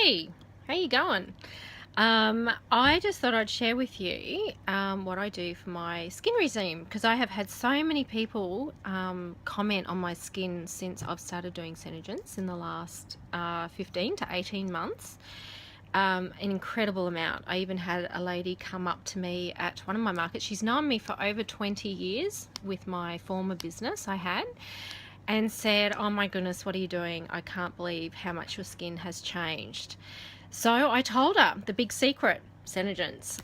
Hey, how you going? I just thought I'd share with you what I do for my skin regime because I have had so many people comment on my skin since I've started doing Synergence in the last 15 to 18 months. An incredible amount. I even had a lady come up to me at one of my markets. She's known me for over 20 years with my former business I had, and said, "Oh my goodness, what are you doing? I can't believe how much your skin has changed." So I told her the big secret, Synergence.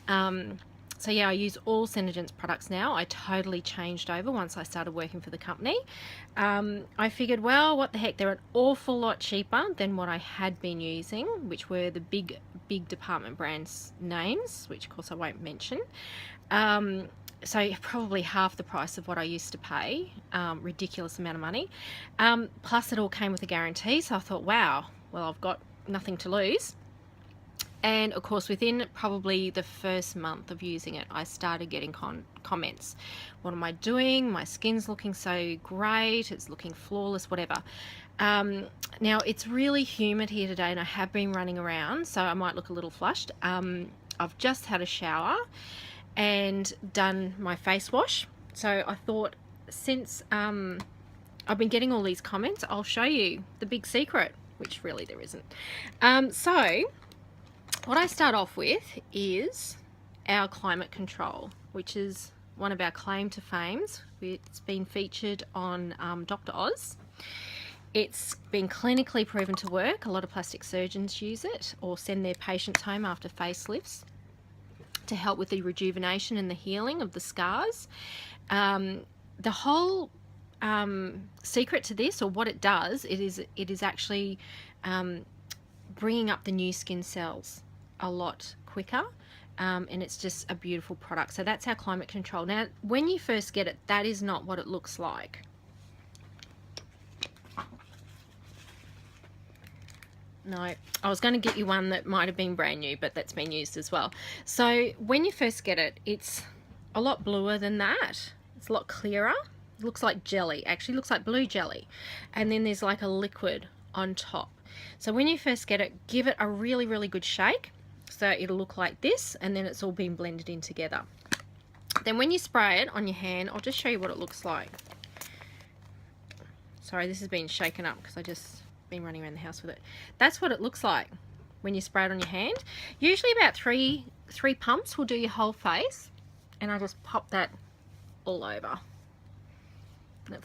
So yeah, I use all Synergence products now. I totally changed over once I started working for the company. I figured, well, what the heck, they're an awful lot cheaper than what I had been using, which were the big department brands names, which of course I won't mention. So probably half the price of what I used to pay, ridiculous amount of money. Plus it all came with a guarantee, so I thought, wow, well, I've got nothing to lose. And of course, within probably the first month of using it, I started getting comments. What am I doing? My skin's looking so great. It's looking flawless, whatever. Now, it's really humid here today and I have been running around, so I might look a little flushed. I've just had a shower and done my face wash. So I thought, since I've been getting all these comments, I'll show you the big secret, which really there isn't. So what I start off with is our climate control, which is one of our claim to fames. It's been featured on Dr. Oz. It's been clinically proven to work. A lot of plastic surgeons use it or send their patients home after facelifts to help with the rejuvenation and the healing of the scars. The whole secret to this, or what it does, it is actually bringing up the new skin cells a lot quicker, and it's just a beautiful product. So that's our climate control. Now, when you first get it, that is not what it looks like. No, I was going to get you one that might have been brand new, but that's been used as well. So when you first get it, it's a lot bluer than that. It's a lot clearer. It looks like jelly. Actually looks like blue jelly. And then there's like a liquid on top. So when you first get it, give it a really, really good shake. So it'll look like this, and then it's all been blended in together. Then when you spray it on your hand, I'll just show you what it looks like. Sorry, this has been shaken up because I just been running around the house with it. That's what it looks like when you spray it on your hand. Usually about three pumps will do your whole face, and I just pop that all over. And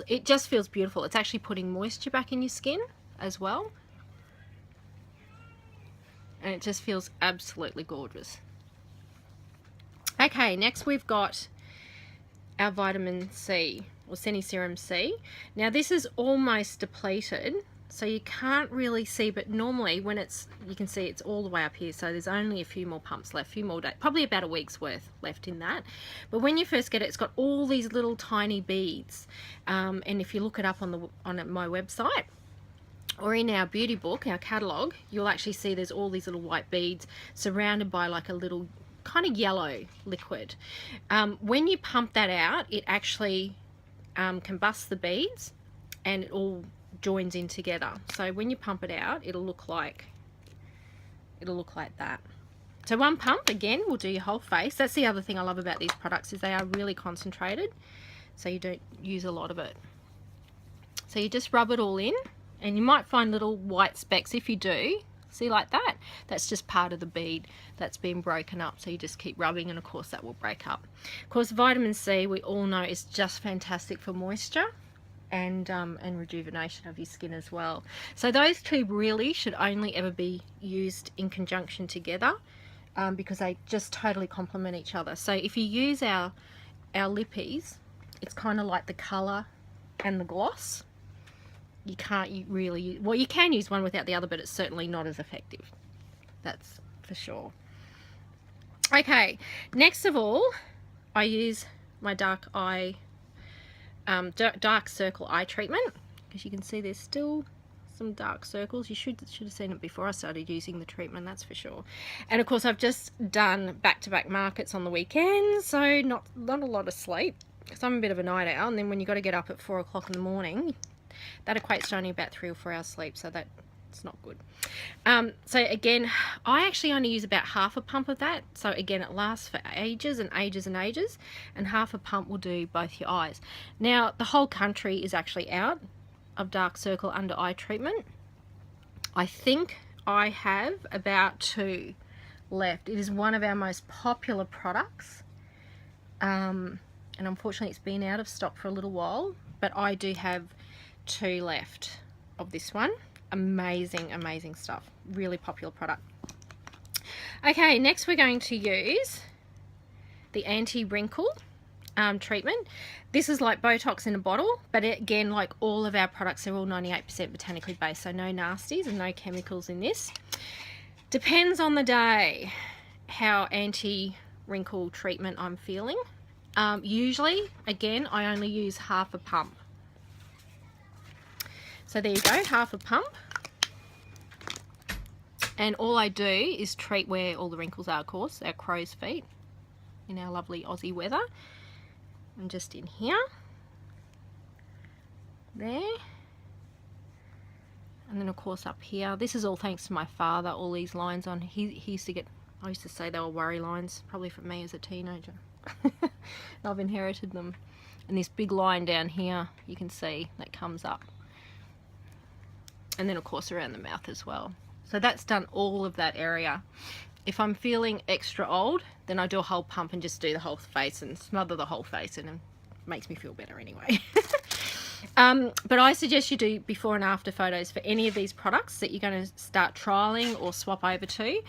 it just feels beautiful. It's actually putting moisture back in your skin as well, and it just feels absolutely gorgeous. Okay, next we've got our vitamin C, or Seniserum C. Now this is almost depleted, so you can't really see, but normally when you can see it's all the way up here, so there's only a few more pumps left, a few more days, probably about a week's worth left in that. But when you first get it, it's got all these little tiny beads, and if you look it up on my website or in our beauty book, our catalogue, you'll actually see there's all these little white beads surrounded by like a little kind of yellow liquid. When you pump that out, it actually combusts the beads and it all joins in together. So when you pump it out, it'll look like that. So one pump again will do your whole face. That's the other thing I love about these products, is they are really concentrated, so you don't use a lot of it. So you just rub it all in, and you might find little white specks. If you do, see, like that, that's just part of the bead that's been broken up. So you just keep rubbing, and of course that will break up. Of course, vitamin C, we all know, is just fantastic for moisture and rejuvenation of your skin as well. So those two really should only ever be used in conjunction together, because they just totally complement each other. So if you use our lippies, it's kind of like the colour and the gloss. You can't really, well, you can use one without the other, but it's certainly not as effective. That's for sure. Okay, next of all, I use my dark circle eye treatment, because you can see there's still some dark circles. You should have seen it before I started using the treatment, that's for sure. And of course, I've just done back-to-back markets on the weekend, so not a lot of sleep, because I'm a bit of a night owl. And then when you got to get up at 4 o'clock in the morning, that equates to only about 3 or 4 hours sleep, so that It's not good. So again, I actually only use about half a pump of that. So again, it lasts for ages and ages and ages, and half a pump will do both your eyes. Now, the whole country is actually out of dark circle under eye treatment. I think I have about 2 left. It is one of our most popular products. And unfortunately it's been out of stock for a little while, but I do have 2 left of this one. Amazing, amazing stuff. Really popular product. Okay, next we're going to use the anti-wrinkle treatment. This is like Botox in a bottle, but again, like all of our products, they're all 98% botanically based, so no nasties and no chemicals in this. Depends on the day how anti-wrinkle treatment I'm feeling. Usually, again, I only use half a pump. So there you go, half a pump. And all I do is treat where all the wrinkles are, of course, our crow's feet in our lovely Aussie weather. And just in here. There. And then of course up here. This is all thanks to my father, all these lines on. He used to get, I used to say they were worry lines, probably from me as a teenager. And I've inherited them. And this big line down here, you can see, that comes up. And then of course around the mouth as well. So that's done all of that area. If I'm feeling extra old, then I do a whole pump and just do the whole face and smother the whole face, and it makes me feel better anyway. But I suggest you do before and after photos for any of these products that you're going to start trialing or swap over to.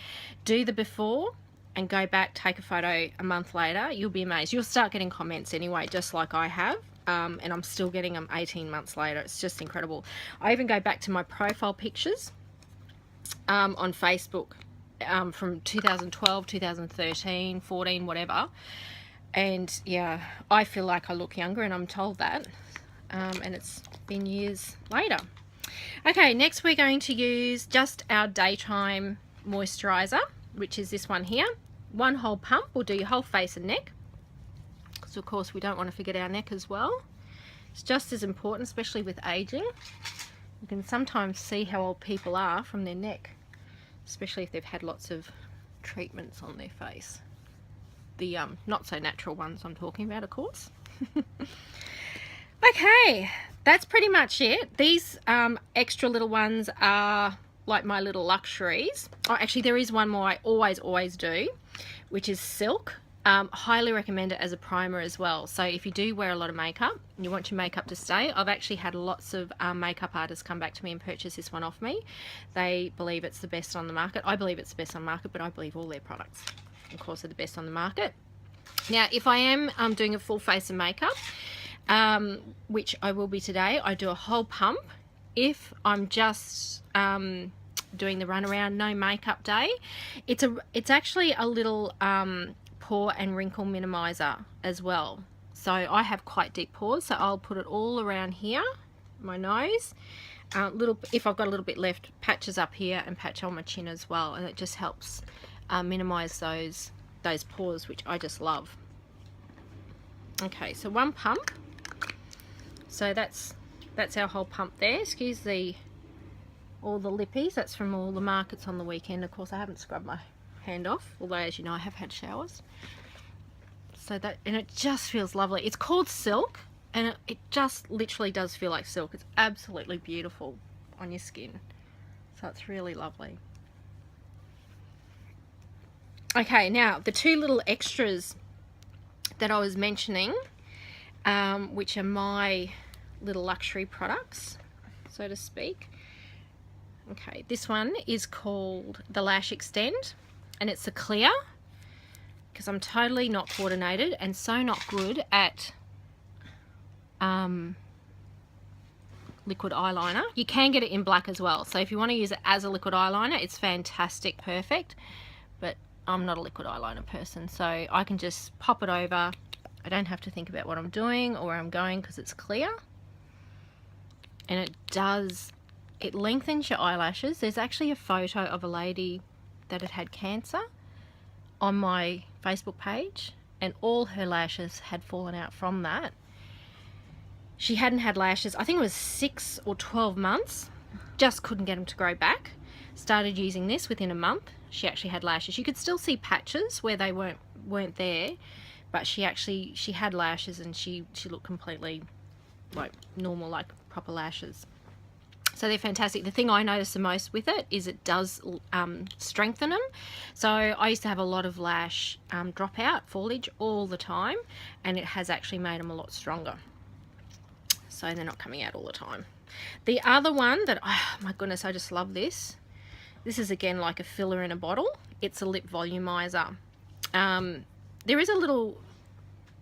Do the before and go back, take a photo a month later. You'll be amazed. You'll start getting comments anyway, just like I have. And I'm still getting them 18 months later. It's just incredible. I even go back to my profile pictures on Facebook from 2012, 2013, 14, whatever. And yeah, I feel like I look younger, and I'm told that. And it's been years later. Okay, next we're going to use just our daytime moisturizer, which is this one here. One whole pump will do your whole face and neck. So of course we don't want to forget our neck as well. It's just as important, especially with aging. You can sometimes see how old people are from their neck, especially if they've had lots of treatments on their face. The not so natural ones I'm talking about, of course. Okay, that's pretty much it. These extra little ones are like my little luxuries. Oh, actually there is one more I always do, which is Silk. Highly recommend it as a primer as well. So if you do wear a lot of makeup and you want your makeup to stay, I've actually had lots of makeup artists come back to me and purchase this one off me. They believe it's the best on the market. I believe it's the best on the market, but I believe all their products, of course, are the best on the market. Now, if I am doing a full face of makeup, which I will be today, I do a whole pump. If I'm just doing the run around, no makeup day, it's actually a little pore and wrinkle minimizer as well. So I have quite deep pores, so I'll put it all around here, my nose, if I've got a little bit left, patches up here and patch on my chin as well, and it just helps minimize those pores, which I just love. Okay, so one pump. So that's our whole pump there. Excuse all the lippies. That's from all the markets on the weekend. Of course, I haven't scrubbed my hand off, although as you know I have had showers. So that, and it just feels lovely. It's called Silk, and it just literally does feel like silk. It's absolutely beautiful on your skin. So it's really lovely. Okay, now the 2 little extras that I was mentioning, which are my little luxury products, so to speak. Okay, this one is called the Lash Extend, and it's a clear, because I'm totally not coordinated and so not good at liquid eyeliner. You can get it in black as well, so if you want to use it as a liquid eyeliner, it's fantastic, perfect, but I'm not a liquid eyeliner person, so I can just pop it over. I don't have to think about what I'm doing or where I'm going because it's clear. And it lengthens your eyelashes. There's actually a photo of a lady that had cancer on my Facebook page, and all her lashes had fallen out from that. She hadn't had lashes, I think it was 6 or 12 months. just couldn't get them to grow back. Started using this within a month. She actually had lashes. You could still see patches where they weren't there, but she had lashes, and she looked completely like normal, like proper lashes. So they're fantastic. The thing I notice the most with it is it does strengthen them. So I used to have a lot of lash dropout, foliage all the time, and it has actually made them a lot stronger. So they're not coming out all the time. The other one that, oh my goodness, I just love this. This is again like a filler in a bottle. It's a lip volumizer. There is a little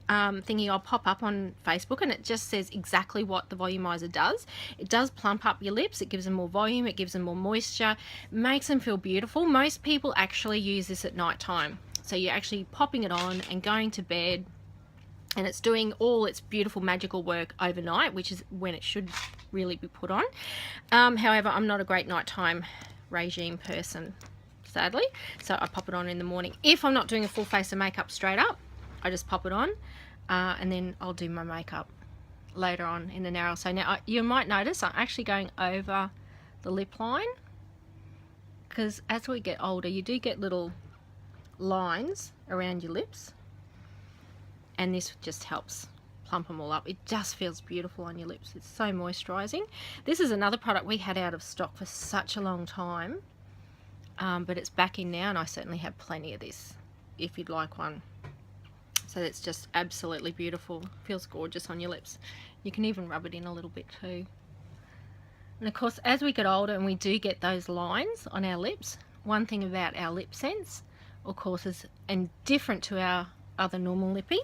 thingy I'll pop up on Facebook, and it just says exactly what the volumizer does. It does plump up your lips, it gives them more volume, it gives them more moisture, makes them feel beautiful. Most people actually use this at night time. So you're actually popping it on and going to bed, and it's doing all its beautiful magical work overnight, which is when it should really be put on. However, I'm not a great nighttime regime person, sadly, so I pop it on in the morning. If I'm not doing a full face of makeup straight up, I just pop it on, and then I'll do my makeup later on in an hour or so. Now you might notice I'm actually going over the lip line, because as we get older you do get little lines around your lips, and this just helps plump them all up. It just feels beautiful on your lips. It's so moisturizing. This is another product we had out of stock for such a long time, but it's back in now, and I certainly have plenty of this if you'd like one. So it's just absolutely beautiful. Feels gorgeous on your lips. You can even rub it in a little bit too. And of course, as we get older and we do get those lines on our lips, one thing about our lip sense, of course, is, and different to our other normal lippy,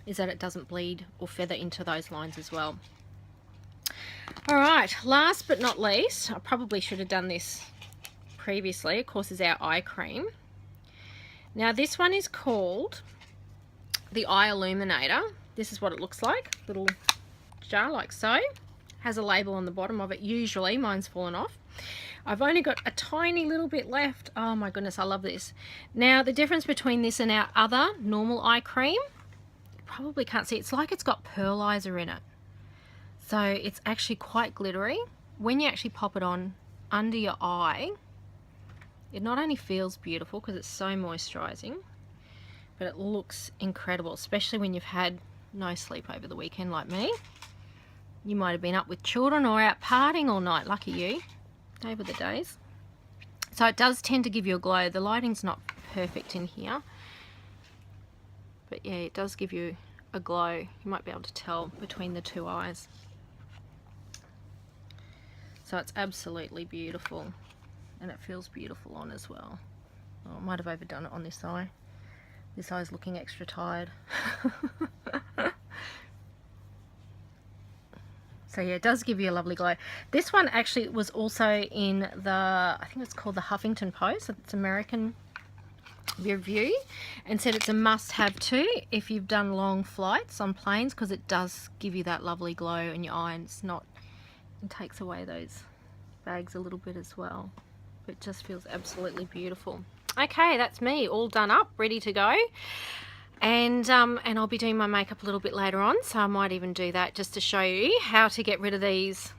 is that it doesn't bleed or feather into those lines as well. All right, last but not least, I probably should have done this previously, of course, is our eye cream. Now this one is called the Eye Illuminator. This is what it looks like, little jar like so. Has a label on the bottom of it. Usually mine's fallen off. I've only got a tiny little bit left. Oh my goodness, I love this. Now the difference between this and our other normal eye cream, you probably can't see, it's like it's got pearlizer in it. So it's actually quite glittery. When you actually pop it on under your eye, it not only feels beautiful because it's so moisturizing, but it looks incredible, especially when you've had no sleep over the weekend like me. You might have been up with children or out partying all night. Lucky you. They were the days. So it does tend to give you a glow. The lighting's not perfect in here, but yeah, it does give you a glow. You might be able to tell between the two eyes. So it's absolutely beautiful, and it feels beautiful on as well. Oh, I might have overdone it on this eye. This eye's looking extra tired. So yeah, it does give you a lovely glow. This one actually was also in the, I think it's called the Huffington Post. It's American review, and said it's a must-have too if you've done long flights on planes, because it does give you that lovely glow in your eye, and it's not, it takes away those bags a little bit as well. It just feels absolutely beautiful. Okay, that's me all done up, ready to go. And I'll be doing my makeup a little bit later on, so I might even do that just to show you how to get rid of these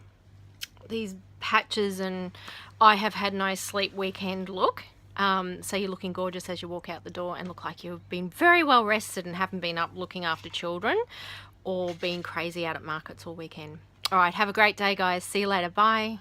patches and I have had no sleep weekend look. So you're looking gorgeous as you walk out the door and look like you've been very well rested and haven't been up looking after children or being crazy out at markets all weekend. All right, have a great day, guys. See you later. Bye.